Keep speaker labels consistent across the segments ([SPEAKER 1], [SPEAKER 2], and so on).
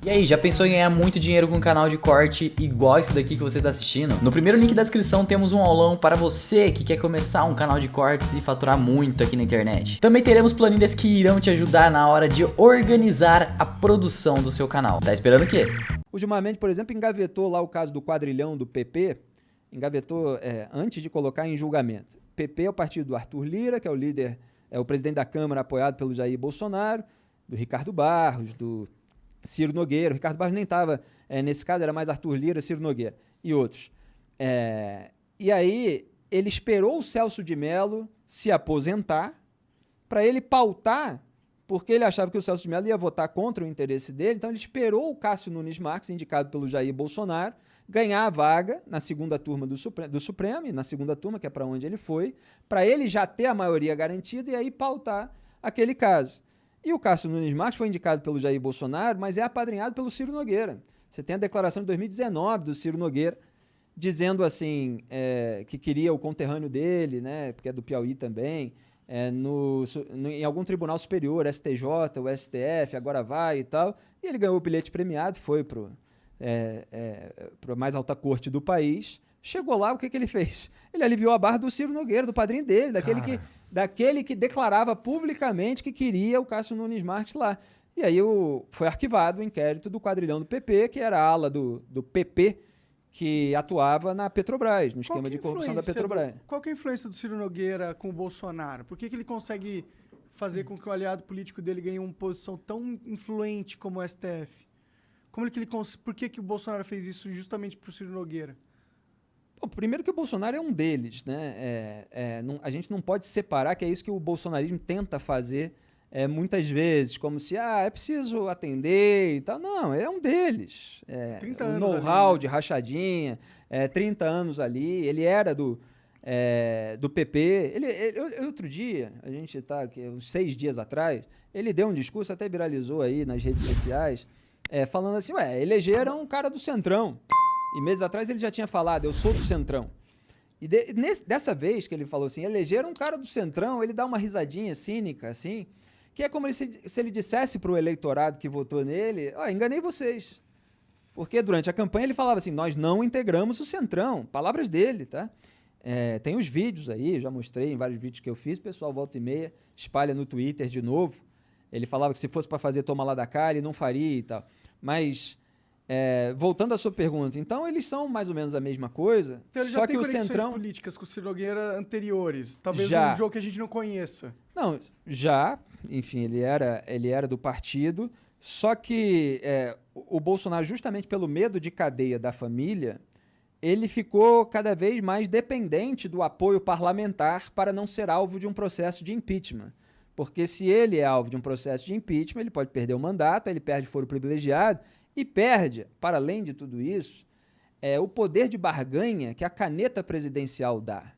[SPEAKER 1] E aí, já pensou em ganhar muito dinheiro com um canal de corte igual esse daqui que você está assistindo? No primeiro link da descrição temos um aulão para você que quer começar um canal de cortes e faturar muito aqui na internet. Também teremos planilhas que irão te ajudar na hora de organizar a produção do seu canal. Tá esperando o quê?
[SPEAKER 2] O Gilmar Mendes, por exemplo, engavetou lá o caso do quadrilhão do PP, engavetou antes de colocar em julgamento. PP é o partido do Arthur Lira, que é o líder, é o presidente da Câmara apoiado pelo Jair Bolsonaro, do Ricardo Barros, do Ciro Nogueira. O Ricardo Barros nem estava nesse caso, era mais Arthur Lira, Ciro Nogueira e outros. E aí ele esperou o Celso de Mello se aposentar para ele pautar, porque ele achava que o Celso de Mello ia votar contra o interesse dele, então ele esperou o Cássio Nunes Marques, indicado pelo Jair Bolsonaro, ganhar a vaga na segunda turma do Supremo, e na segunda turma, que é para onde ele foi, para ele já ter a maioria garantida e aí pautar aquele caso. E o Cássio Nunes Marques foi indicado pelo Jair Bolsonaro, mas é apadrinhado pelo Ciro Nogueira. Você tem a declaração de 2019 do Ciro Nogueira, dizendo assim, que queria o conterrâneo dele, né, porque é do Piauí também, em algum tribunal superior, STJ, o STF, agora vai e tal, e ele ganhou o bilhete premiado, foi para a mais alta corte do país. Chegou lá, o que ele fez? Ele aliviou a barra do Ciro Nogueira, do padrinho dele, daquele que declarava publicamente que queria o Cássio Nunes Marques lá. E aí foi arquivado o inquérito do quadrilhão do PP, que era a ala do PP, que atuava na Petrobras, no esquema de corrupção da Petrobras.
[SPEAKER 3] Qual que é a influência do Ciro Nogueira com o Bolsonaro? Por que ele consegue fazer com que o aliado político dele ganhe uma posição tão influente como o STF? Por que o Bolsonaro fez isso justamente para o Ciro Nogueira?
[SPEAKER 2] Bom, primeiro que o Bolsonaro é um deles, né? A gente não pode separar, que é isso que o bolsonarismo tenta fazer muitas vezes, como se é preciso atender e tal. Não, é um deles.
[SPEAKER 3] 30
[SPEAKER 2] o
[SPEAKER 3] anos
[SPEAKER 2] know-how
[SPEAKER 3] ali, né?
[SPEAKER 2] de rachadinha, 30 anos ali. Ele era do PP. Outro dia, a gente está aqui, uns 6 dias atrás, ele deu um discurso, até viralizou aí nas redes sociais, falando assim, elegeram um cara do Centrão. E meses atrás ele já tinha falado, eu sou do Centrão. E dessa vez que ele falou assim, elegeram um cara do Centrão, ele dá uma risadinha cínica, assim, que é como se ele dissesse para o eleitorado que votou nele, enganei vocês. Porque durante a campanha ele falava assim, nós não integramos o Centrão. Palavras dele, tá? Tem os vídeos aí, já mostrei em vários vídeos que eu fiz, o pessoal volta e meia, espalha no Twitter de novo. Ele falava que se fosse para fazer toma lá da cá, ele não faria e tal. Mas... voltando à sua pergunta, então eles são mais ou menos a mesma coisa,
[SPEAKER 3] Então ele
[SPEAKER 2] só
[SPEAKER 3] já
[SPEAKER 2] que
[SPEAKER 3] tem
[SPEAKER 2] o
[SPEAKER 3] conexões
[SPEAKER 2] Centrão
[SPEAKER 3] políticas com o Ciro Nogueira anteriores, talvez
[SPEAKER 2] Já.
[SPEAKER 3] num jogo que a gente não conheça.
[SPEAKER 2] Não, já, enfim, ele era do partido, só que o Bolsonaro, justamente pelo medo de cadeia da família, ele ficou cada vez mais dependente do apoio parlamentar para não ser alvo de um processo de impeachment. Porque se ele é alvo de um processo de impeachment, ele pode perder o mandato, ele perde foro privilegiado, e perde, para além de tudo isso, o poder de barganha que a caneta presidencial dá.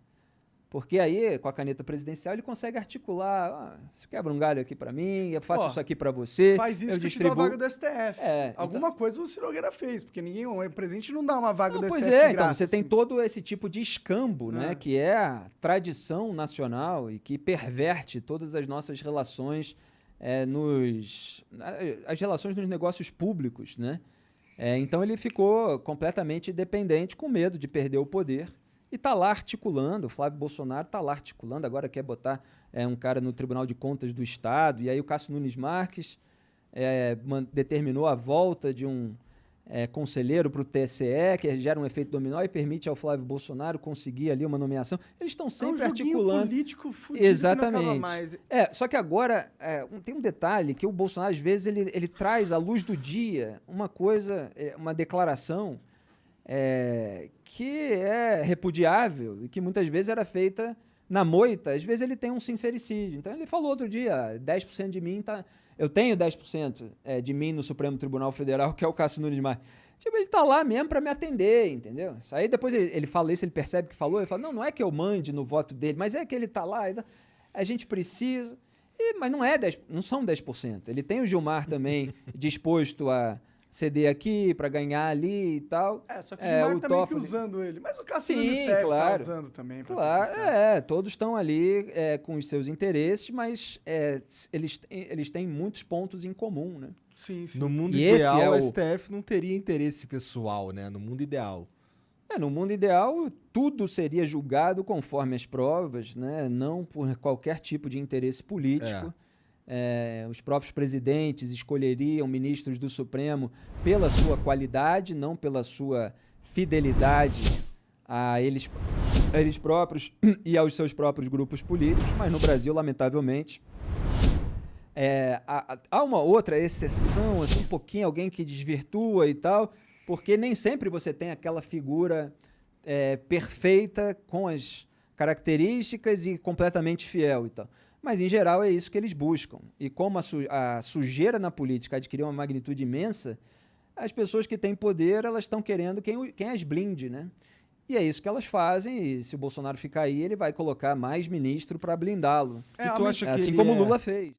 [SPEAKER 2] Porque aí, com a caneta presidencial, ele consegue articular, você quebra um galho aqui para mim, eu faço isso aqui para você,
[SPEAKER 3] Faz isso
[SPEAKER 2] eu
[SPEAKER 3] que eu te dou a
[SPEAKER 2] distribuo...
[SPEAKER 3] vaga do STF. Alguma coisa o Ciro Nogueira fez, porque o presidente não dá uma vaga do
[SPEAKER 2] Pois
[SPEAKER 3] STF de graça.
[SPEAKER 2] então, você tem
[SPEAKER 3] assim.
[SPEAKER 2] todo esse tipo de escambo, né, que é a tradição nacional e que perverte todas as nossas relações as relações nos negócios públicos, né? Então ele ficou completamente dependente, com medo de perder o poder, e está lá articulando, o Flávio Bolsonaro está lá articulando, agora quer botar um cara no Tribunal de Contas do Estado, e aí o Cássio Nunes Marques determinou a volta de um conselheiro para o TSE, que gera um efeito dominó e permite ao Flávio Bolsonaro conseguir ali uma nomeação. Eles estão sempre articulando.
[SPEAKER 3] Político fudido.
[SPEAKER 2] Exatamente.
[SPEAKER 3] Que não acaba mais.
[SPEAKER 2] Só que agora tem um detalhe que o Bolsonaro, às vezes, ele traz à luz do dia uma coisa, uma declaração que é repudiável e que muitas vezes era feita na moita. Às vezes ele tem um sincericídio. Então ele falou outro dia, 10% de mim tá... Eu tenho 10% de mim no Supremo Tribunal Federal, que é o Cássio Nunes Marques. Tipo, ele tá lá mesmo para me atender, entendeu? Isso aí depois ele fala isso, ele percebe que falou, ele fala, não é que eu mande no voto dele, mas é que ele tá lá, a gente precisa... mas não são 10%. Ele tem o Gilmar também disposto a ceder aqui para ganhar ali e tal.
[SPEAKER 3] Só que o Gilmar tá meio que
[SPEAKER 2] Toffoli...
[SPEAKER 3] usando ele. Mas o Cássio
[SPEAKER 2] Sim,
[SPEAKER 3] Nunes deve
[SPEAKER 2] claro.
[SPEAKER 3] tá usando também, pra
[SPEAKER 2] Claro,
[SPEAKER 3] ser sincero.
[SPEAKER 2] todos estão ali com os seus interesses, mas eles têm muitos pontos em comum, né?
[SPEAKER 3] Sim, sim.
[SPEAKER 4] No mundo
[SPEAKER 2] E esse
[SPEAKER 4] ideal,
[SPEAKER 2] é
[SPEAKER 4] o
[SPEAKER 2] o-
[SPEAKER 4] STF não teria interesse pessoal, né? No mundo ideal.
[SPEAKER 2] No mundo ideal, tudo seria julgado conforme as provas, né? Não por qualquer tipo de interesse político. Os próprios presidentes escolheriam ministros do Supremo pela sua qualidade, não pela sua fidelidade a eles próprios e aos seus próprios grupos políticos, mas no Brasil, lamentavelmente, há uma outra exceção, assim, um pouquinho, alguém que desvirtua e tal, porque nem sempre você tem aquela figura perfeita com as características e completamente fiel e tal. Mas, em geral, é isso que eles buscam. E como a sujeira na política adquiriu uma magnitude imensa, as pessoas que têm poder, elas estão querendo quem as blinde, né? E é isso que elas fazem, e se o Bolsonaro ficar aí, ele vai colocar mais ministro para blindá-lo.
[SPEAKER 4] E tu acha que
[SPEAKER 2] Assim
[SPEAKER 4] ele
[SPEAKER 2] como o
[SPEAKER 4] é-
[SPEAKER 2] Lula fez.